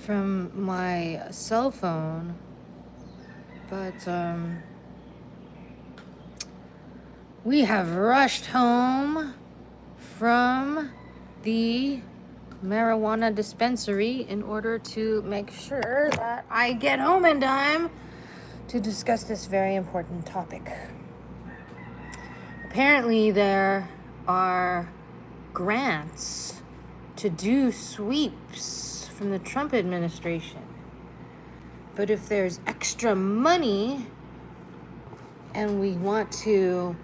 from my cell phone, but we have rushed home from the marijuana dispensary in order to make sure that I get home in time to discuss this very important topic. Apparently, there are grants to do sweeps from the Trump administration. But if there's extra money and we want to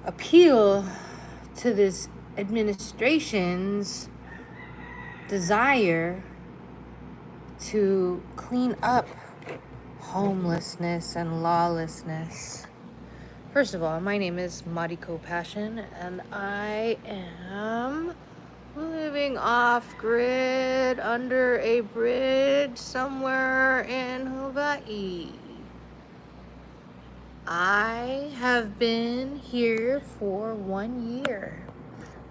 appeal to this administration's desire to clean up homelessness and lawlessness. First of all, my name is Mariko Passion, and I am living off-grid under a bridge somewhere in Hawaii. I have been here for 1 year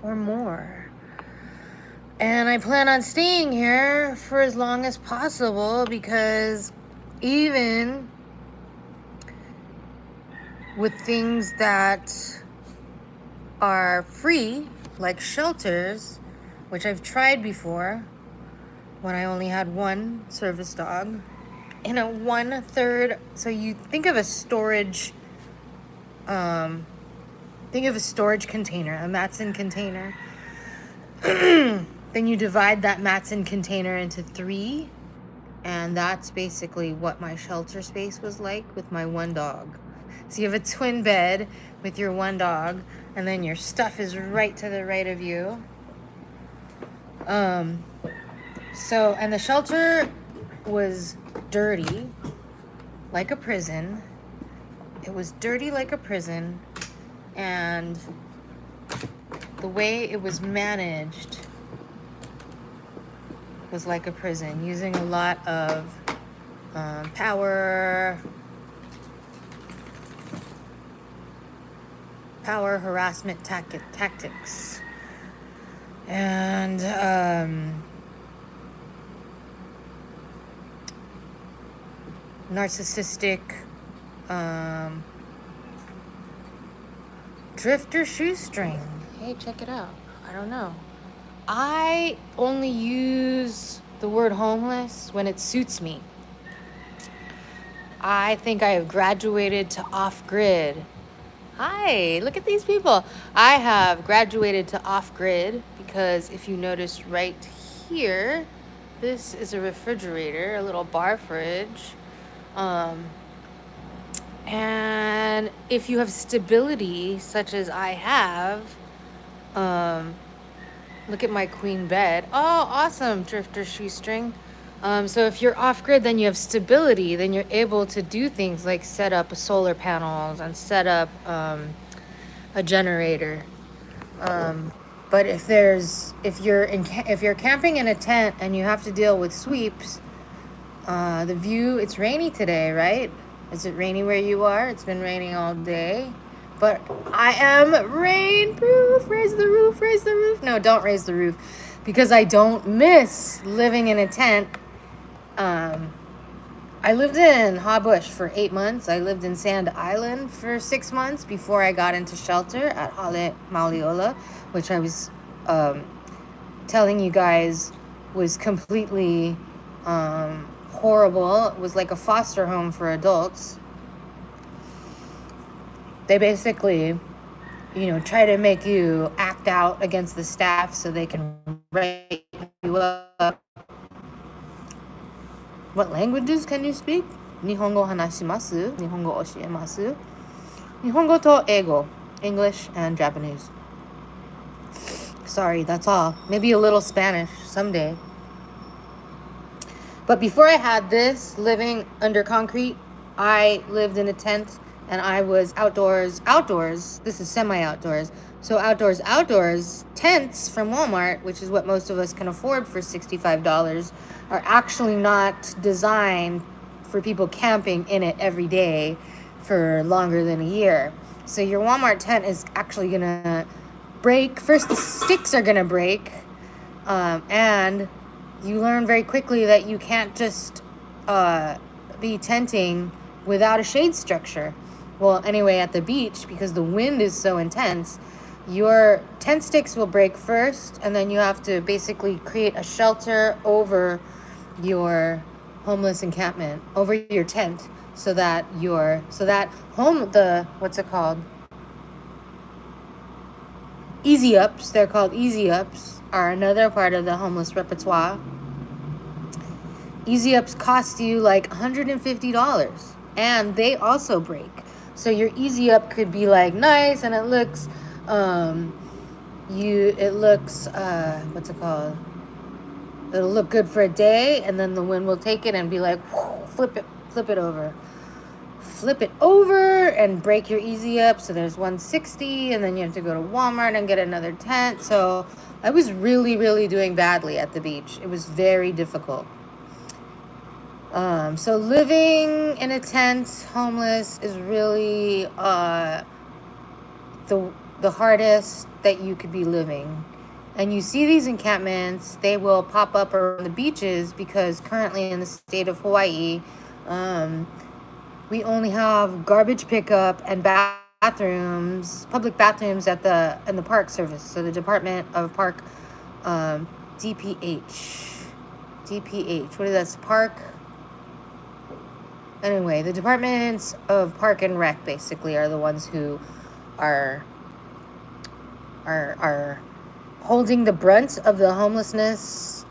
or more. And I plan on staying here for as long as possible, because even with things that are free, like shelters, which I've tried before when I only had one service dog, in a 1/3, so you think of a storage, container, a Matson container. Then you divide that Matson container into 3, and that's basically what my shelter space was like with my one dog. So you have a twin bed with your one dog, and then your stuff is right to the right of you. And the shelter was dirty, like a prison. It was dirty like a prison, and the way it was managed was like a prison, using a lot of power harassment tactics, and narcissistic drifter shoestring. Hey, check it out. I don't know. I only use the word homeless when it suits me. I think I have graduated to off-grid. Hi, look at these people. I have graduated to off-grid because if you notice right here, this is a refrigerator, a little bar fridge. And if you have stability, such as I have, look at my queen bed. Oh, awesome, drifter shoestring. So if you're off-grid, then you have stability. Then you're able to do things like set up solar panels and set up a generator. But if you're camping in a tent and you have to deal with sweeps, the view, it's rainy today, right? Is it rainy where you are? It's been raining all day. But I am rain-proof. Raise the roof, raise the roof. No, don't raise the roof, because I don't miss living in a tent. I lived in Habush for 8 months. I lived in Sand Island for 6 months before I got into shelter at Hale Mauliola, which I was telling you guys was completely horrible. It was like a foster home for adults. They basically, try to make you act out against the staff so they can write you up. What languages can you speak? Nihongo hanashimasu. Nihongo oshiemasu. Nihongo to eigo. English and Japanese. Sorry, that's all. Maybe a little Spanish someday. But before I had this, living under concrete, I lived in a tent, and I was outdoors. This is semi-outdoors. So outdoors, tents from Walmart, which is what most of us can afford for $65, are actually not designed for people camping in it every day for longer than a year. So your Walmart tent is actually going to break. First, the sticks are going to break, and you learn very quickly that you can't just be tenting without a shade structure. Well, anyway, at the beach, because the wind is so intense, your tent sticks will break first, and then you have to basically create a shelter over your homeless encampment, over your tent, so that what's it called? Easy ups, they're called easy ups, are another part of the homeless repertoire. Easy ups cost you like $150, and they also break. So your easy up could be like nice, and it looks, what's it called? It'll look good for a day, and then the wind will take it and be like, whoo, flip it over. Flip it over and break your easy up. So there's 160, and then you have to go to Walmart and get another tent. So I was really, really doing badly at the beach. It was very difficult. So living in a tent, homeless, is really the hardest that you could be living. And you see these encampments, they will pop up around the beaches because currently in the state of Hawaii, we only have garbage pickup and bathrooms, public bathrooms in the Park Service. So the Department of Park, DPH. What is that? Park. Anyway, the Departments of Park and Rec basically are the ones who are holding the brunt of the homelessness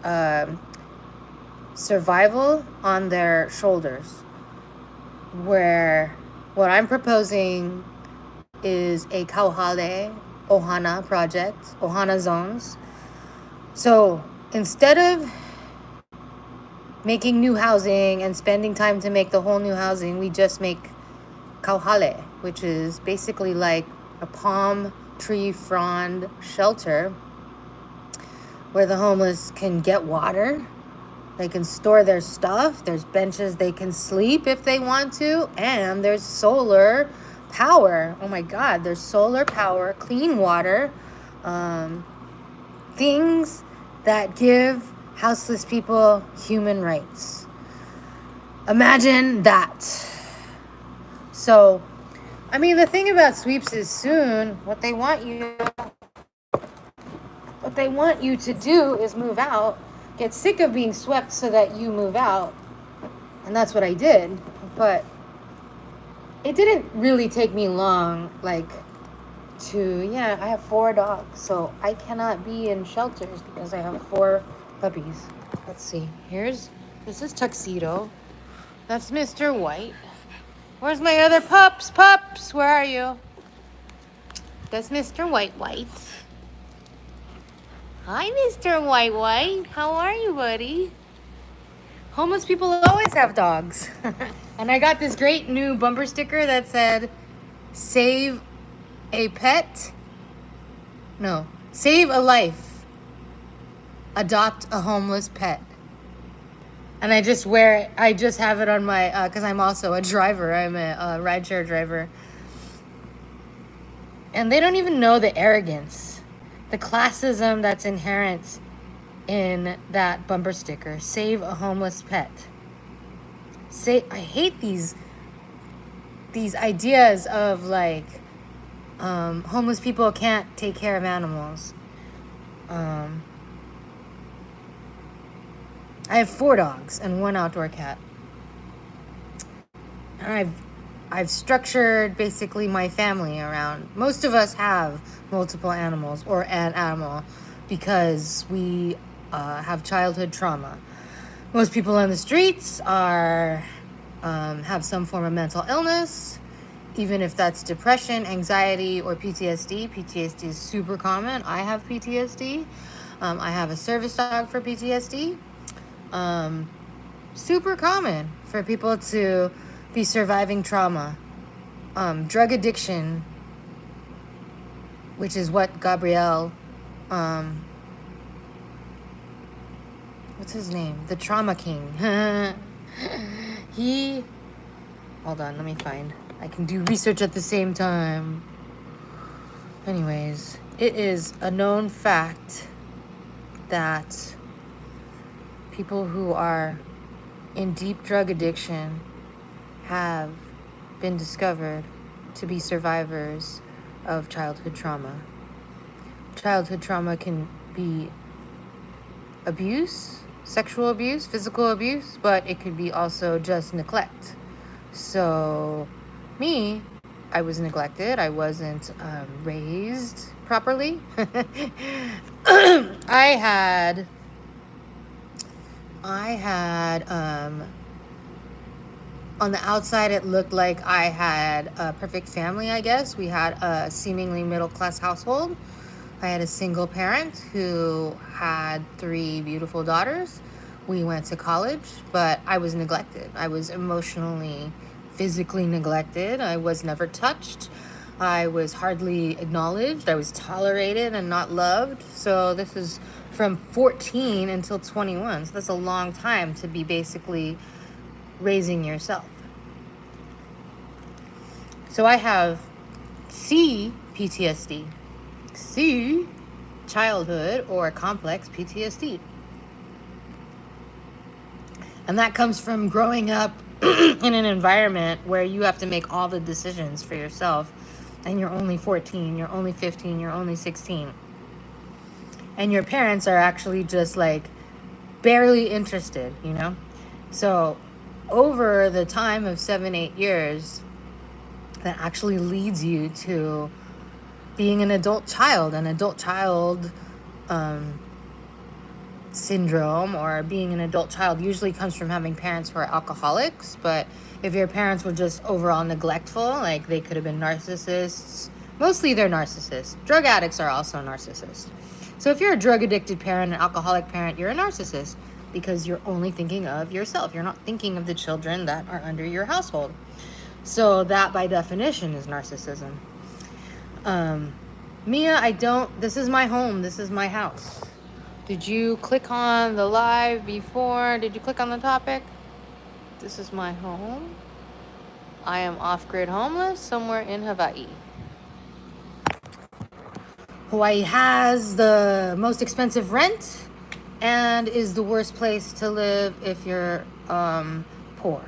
survival on their shoulders. Where what I'm proposing is a Kauhale Ohana project, Ohana zones. So instead of making new housing and spending time to make the whole new housing, we just make Kauhale, which is basically like a palm tree frond shelter where the homeless can get water. They can store their stuff. There's benches they can sleep if they want to. And there's solar power. Oh my God, there's solar power, clean water, things that give houseless people human rights. Imagine that. So, I mean, the thing about sweeps is soon what they want you to do is move out. Get sick of being swept so that you move out. And that's what I did. But it didn't really take me long, I have 4 dogs. So I cannot be in shelters because I have 4 puppies. Let's see. This is Tuxedo. That's Mr. White. Where's my other pups? Pups, where are you? That's Mr. White. Hi, Mr. White. How are you, buddy? Homeless people always have dogs. And I got this great new bumper sticker that said, save a life. Adopt a homeless pet. And I just have it on my, because I'm also a driver. I'm a rideshare driver. And they don't even know the arrogance, the classism that's inherent in that bumper sticker. Save a homeless pet. I hate these ideas of homeless people can't take care of animals. I have 4 dogs and 1 outdoor cat. And I've structured basically my family around. Most of us have multiple animals or an animal because we have childhood trauma. Most people on the streets have some form of mental illness, even if that's depression, anxiety, or PTSD. PTSD is super common. I have PTSD. I have a service dog for PTSD. Super common for people to be surviving trauma. Drug addiction, which is what Gabrielle, what's his name? The Trauma King. Hold on, let me find. I can do research at the same time. Anyways, it is a known fact that People who are in deep drug addiction have been discovered to be survivors of childhood trauma. Childhood trauma can be abuse, sexual abuse, physical abuse, but it could be also just neglect. So, me, I was neglected. I wasn't raised properly. I had on the outside, it looked like I had a perfect family, I guess. We had a seemingly middle-class household. I had a single parent who had 3 beautiful daughters. We went to college, but I was neglected. I was emotionally, physically neglected. I was never touched. I was hardly acknowledged. I was tolerated and not loved. So this is from 14 until 21. So that's a long time to be basically raising yourself. So I have C, PTSD. C, childhood or complex PTSD. And that comes from growing up in an environment where you have to make all the decisions for yourself. And you're only 14, you're only 15, you're only 16. And your parents are actually just like barely interested, you know? So over the time of 7-8 years, that actually leads you to being an adult child. An adult child syndrome, or being an adult child, usually comes from having parents who are alcoholics. But if your parents were just overall neglectful, like they could have been narcissists. Mostly they're narcissists. Drug addicts are also narcissists. So if you're a drug addicted parent, an alcoholic parent, you're a narcissist because you're only thinking of yourself. You're not thinking of the children that are under your household. So that by definition is narcissism. Mia, this is my home. This is my house. Did you click on the live before? Did you click on the topic? This is my home. I am off-grid homeless somewhere in Hawaii. Hawaii has the most expensive rent and is the worst place to live if you're poor.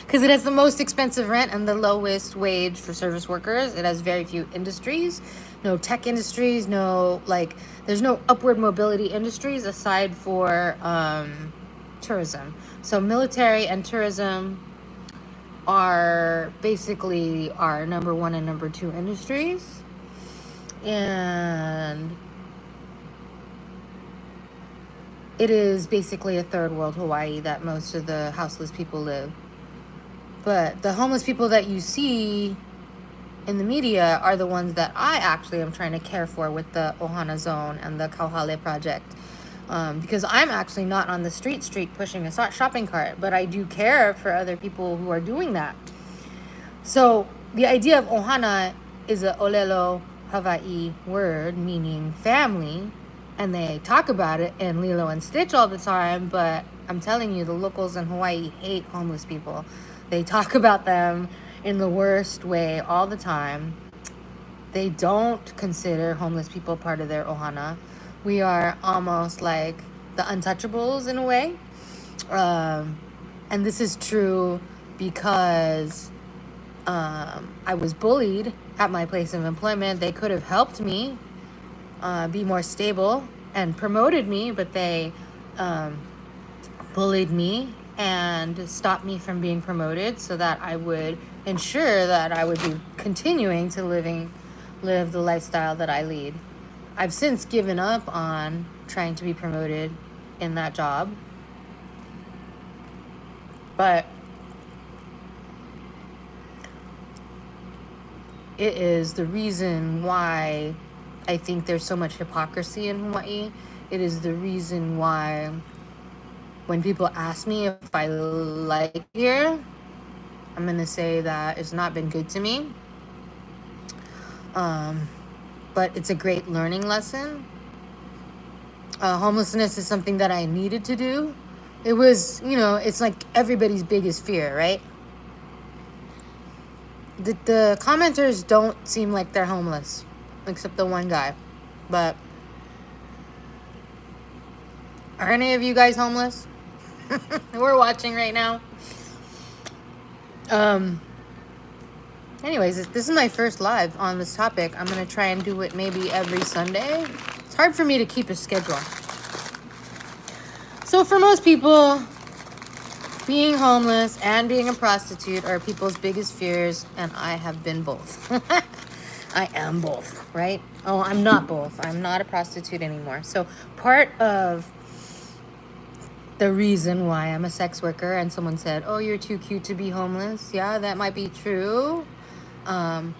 Because it has the most expensive rent and the lowest wage for service workers. It has very few industries, no tech industries, there's no upward mobility industries aside for tourism. So military and tourism are basically our number 1 and number 2 industries. And it is basically a third world Hawaii that most of the houseless people live. But the homeless people that you see in the media are the ones that I actually am trying to care for with the Ohana Zone and the Kauhale Project. Because I'm actually not on the street pushing a shopping cart, but I do care for other people who are doing that. So the idea of Ohana is a Olelo Hawaii word meaning family. And they talk about it in Lilo and Stitch all the time, but I'm telling you, the locals in Hawaii hate homeless people. They talk about them in the worst way all the time. They don't consider homeless people part of their ohana. We are almost like the untouchables in a way. And this is true because I was bullied at my place of employment. They could have helped me be more stable and promoted me, but they bullied me and stopped me from being promoted so that I would ensure that I would be continuing to live the lifestyle that I lead. I've since given up on trying to be promoted in that job, but it is the reason why I think there's so much hypocrisy in Hawaii. It is the reason why when people ask me if I like here, I'm going to say that it's not been good to me. But it's a great learning lesson. Homelessness is something that I needed to do. It was, it's like everybody's biggest fear, right? The commenters don't seem like they're homeless, except the one guy. But Are any of you guys homeless? We're watching right now. Anyways, this is my first live on this topic. I'm going to try and do it maybe every Sunday. It's hard for me to keep a schedule. So for most people, being homeless and being a prostitute are people's biggest fears, and I have been both. I am both, right? Oh, I'm not both. I'm not a prostitute anymore. So part of the reason why I'm a sex worker, and someone said, oh, you're too cute to be homeless. Yeah, that might be true. I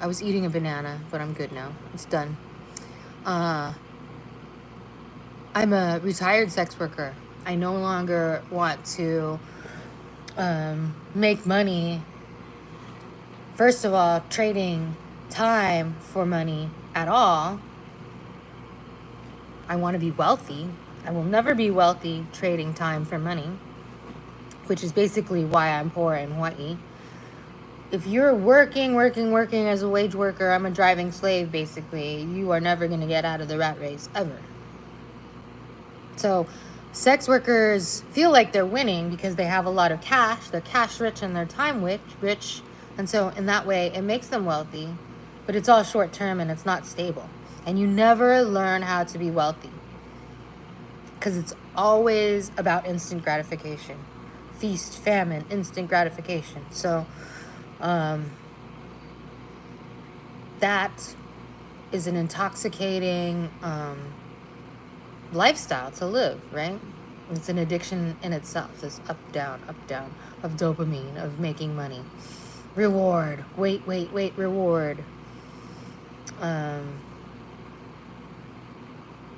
was eating a banana, but I'm good now. It's done. I'm a retired sex worker. I no longer want to make money. First of all, trading time for money at all. I want to be wealthy. I will never be wealthy trading time for money, which is basically why I'm poor in Hawaii. If you're working as a wage worker, I'm a driving slave, basically. You are never going to get out of the rat race, ever. So sex workers feel like they're winning because they have a lot of cash. They're cash rich and they're time rich. And so in that way, it makes them wealthy. But it's all short term and it's not stable. And you never learn how to be wealthy, because it's always about instant gratification. Feast, famine, instant gratification. So that is an intoxicating lifestyle to live, right? It's an addiction in itself, this up, down, of dopamine, of making money. Reward, wait, reward.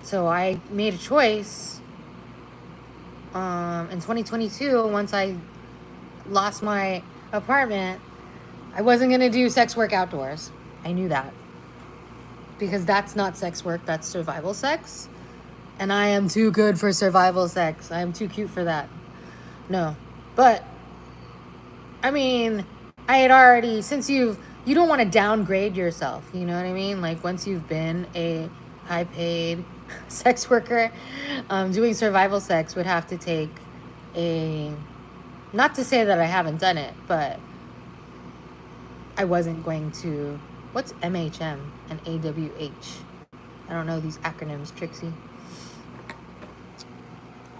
So I made a choice in 2022, once I lost my apartment, I wasn't going to do sex work outdoors. I knew that. Because that's not sex work, that's survival sex. And I am too good for survival sex. I am too cute for that. No. But, I mean, I had already, since you don't want to downgrade yourself, you know what I mean? Like, once you've been a high-paid sex worker, doing survival sex would have to take not to say that I haven't done it, but I wasn't going to. What's MHM and AWH? I don't know these acronyms, Trixie.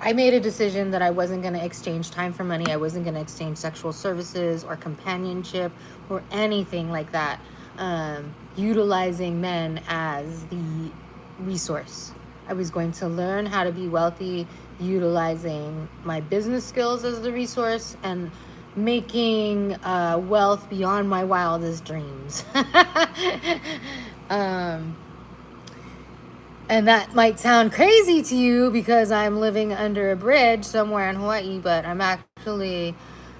I made a decision that I wasn't going to exchange time for money. I wasn't going to exchange sexual services or companionship or anything like that. Utilizing men as the resource. I was going to learn how to be wealthy, utilizing my business skills as the resource, and making wealth beyond my wildest dreams. And that might sound crazy to you because I'm living under a bridge somewhere in Hawaii, but I'm actually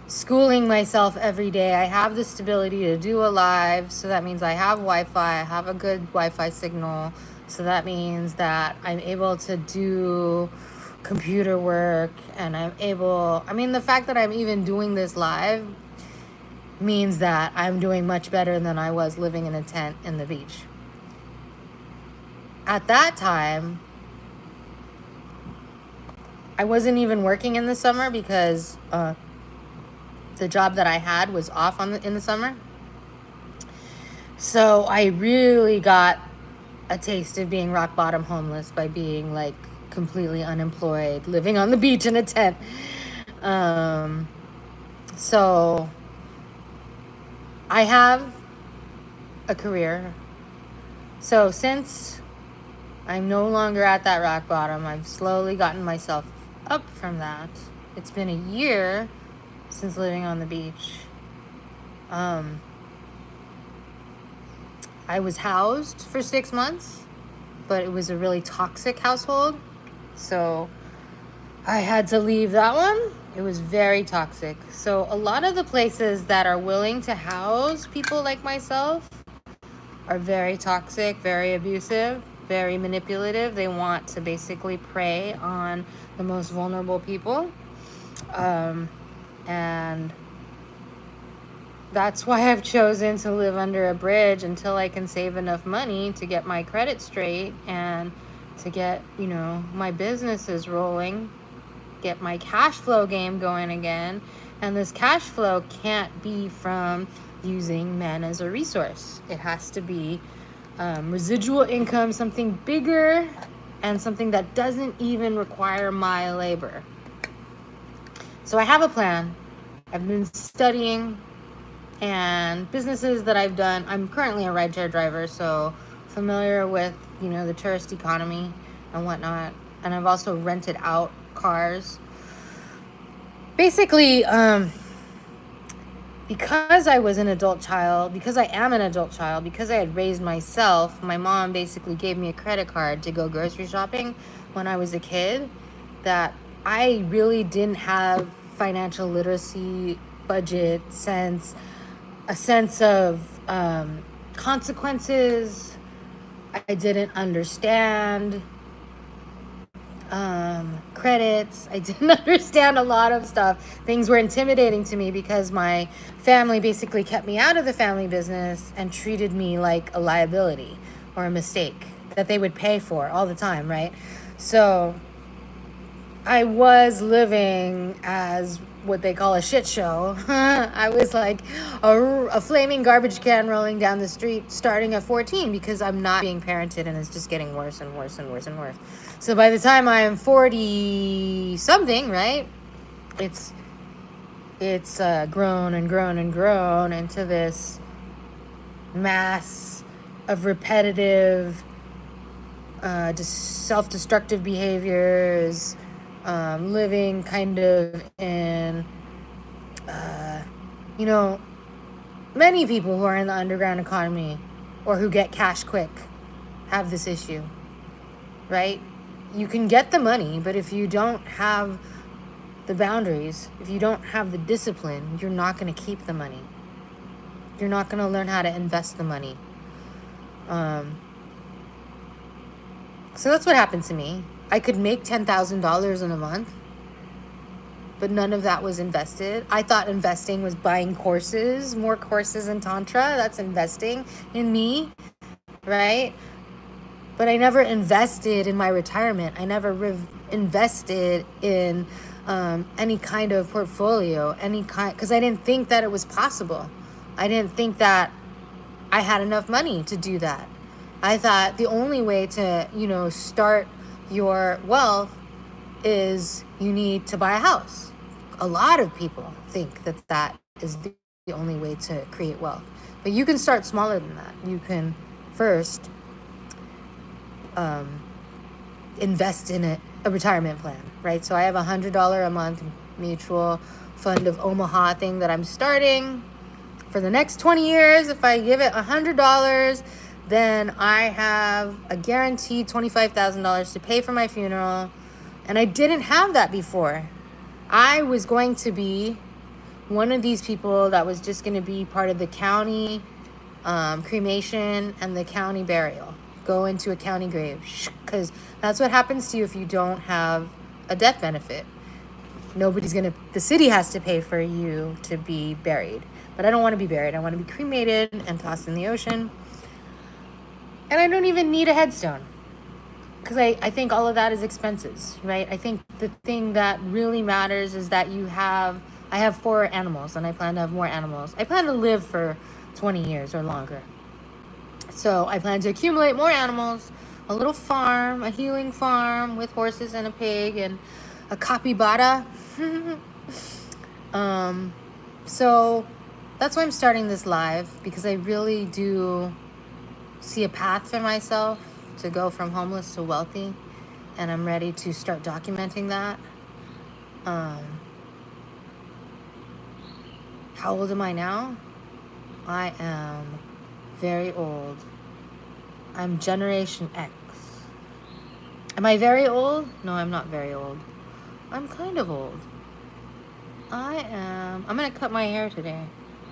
schooling myself every day. I have the stability to do a live, so that means I have Wi-Fi. I have a good Wi-Fi signal, so that means that I'm able to do computer work, and the fact that I'm even doing this live means that I'm doing much better than I was living in a tent in the beach. At that time, I wasn't even working in the summer because the job that I had was off in the summer. So I really got a taste of being rock bottom homeless by being like completely unemployed, living on the beach in a tent. So I have a career. So since I'm no longer at that rock bottom, I've slowly gotten myself up from that. It's been a year since living on the beach. I was housed for 6 months, but it was a really toxic household. So I had to leave that one. It was very toxic. So a lot of the places that are willing to house people like myself are very toxic, very abusive, very manipulative. They want to basically prey on the most vulnerable people. And that's why I've chosen to live under a bridge until I can save enough money to get my credit straight and to get, my businesses rolling, get my cash flow game going again. And this cash flow can't be from using men as a resource. It has to be residual income, something bigger, and something that doesn't even require my labor. So I have a plan. I've been studying, and businesses that I've done, I'm currently a rideshare driver, so familiar with, the tourist economy and whatnot. And I've also rented out cars. Basically, because I was an adult child, because I am an adult child, because I had raised myself, my mom basically gave me a credit card to go grocery shopping when I was a kid, that I really didn't have financial literacy, budget sense, a sense of consequences. I didn't understand credits. I didn't understand a lot of stuff. Things were intimidating to me because my family basically kept me out of the family business and treated me like a liability or a mistake that they would pay for all the time, right? So I was living as what they call a shit show. I was like a flaming garbage can rolling down the street starting at 14 because I'm not being parented, and it's just getting worse and worse and worse and worse. So by the time I'm 40 something, right, it's grown and grown and grown into this mass of repetitive self-destructive behaviors, living kind of in, many people who are in the underground economy or who get cash quick have this issue, right? You can get the money, but if you don't have the boundaries, if you don't have the discipline, you're not going to keep the money. You're not going to learn how to invest the money. So that's what happened to me. I could make $10,000 in a month, but none of that was invested. I thought investing was buying courses, more courses in Tantra. That's investing in me, right? But I never invested in my retirement. I never invested in any kind of portfolio, because I didn't think that it was possible. I didn't think that I had enough money to do that. I thought the only way to, start your wealth is you need to buy a house. A lot of people think that is the only way to create wealth. But you can start smaller than that. You can first invest in a retirement plan, right? So I have $100 a month mutual fund of Omaha thing that I'm starting for the next 20 years. If I give it $100, then I have a guaranteed $25,000 to pay for my funeral. And I didn't have that before. I was going to be one of these people that was just going to be part of the county cremation and the county burial. Go into a county grave, because that's what happens to you if you don't have a death benefit. The city has to pay for you to be buried. But I don't want to be buried. I want to be cremated and tossed in the ocean. And I don't even need a headstone, because I think all of that is expenses, right? I think the thing that really matters is that I have 4 animals, and I plan to have more animals. I plan to live for 20 years or longer. So I plan to accumulate more animals, a little farm, a healing farm with horses and a pig and a capybara. So that's why I'm starting this live, because I really do see a path for myself to go from homeless to wealthy, and I'm ready to start documenting that. How old am I now? I am very old. I'm Generation X. Am I very old? No, I'm not very old. I'm kind of old. I'm gonna cut my hair today.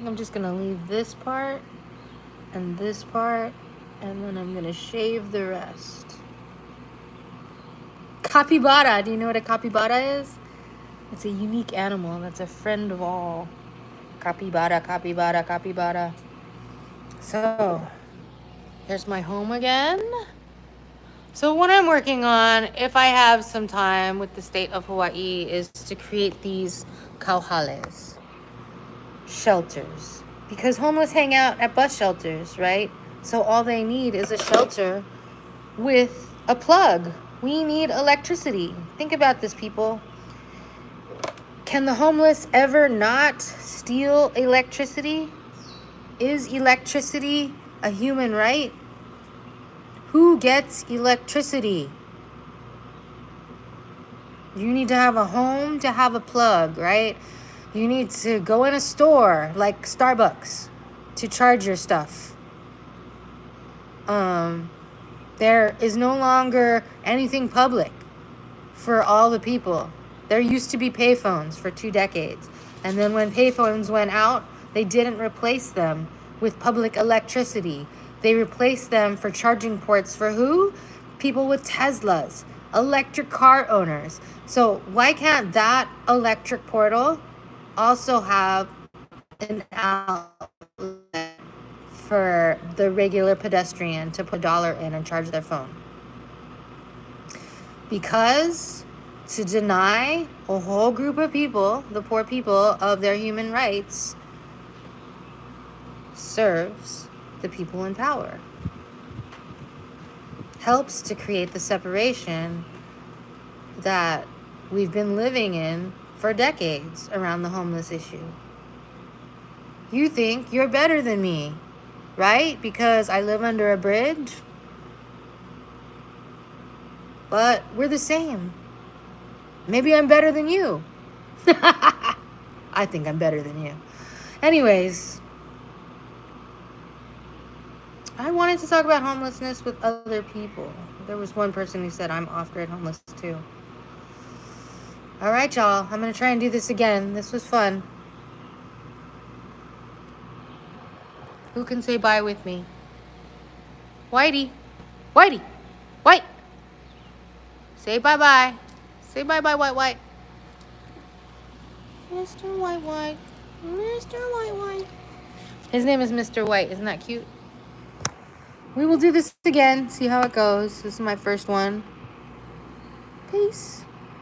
I'm just gonna leave this part and this part, and then I'm gonna shave the rest. Capybara. Do you know what a capybara is? It's a unique animal that's a friend of all. Capybara, capybara, capybara. So, here's my home again. So what I'm working on, if I have some time with the state of Hawaii, is to create these kauhales, shelters. Because homeless hang out at bus shelters, right? So all they need is a shelter with a plug. We need electricity. Think about this, people. Can the homeless ever not steal electricity? Is electricity a human right? Who gets electricity? You need to have a home to have a plug, right? You need to go in a store like Starbucks to charge your stuff. There is no longer anything public for all the people. There used to be payphones for 2 decades. And then when payphones went out, they didn't replace them with public electricity. They replaced them for charging ports for who? People with Teslas, electric car owners. So why can't that electric portal also have an outlet for the regular pedestrian to put $1 in and charge their phone? Because to deny a whole group of people, the poor people, of their human rights serves the people in power. Helps to create the separation that we've been living in for decades around the homeless issue. You think you're better than me, right? Because I live under a bridge? But we're the same. Maybe I'm better than you. I think I'm better than you. Anyways, I wanted to talk about homelessness with other people. There was one person who said I'm off-grid homeless too. All right, y'all. I'm going to try and do this again. This was fun. Who can say bye with me? Whitey. Whitey. White. Say bye-bye. Say bye-bye, White. Mr. White. Mr. White. His name is Mr. White. Isn't that cute? We will do this again. See how it goes. This is my first one. Peace.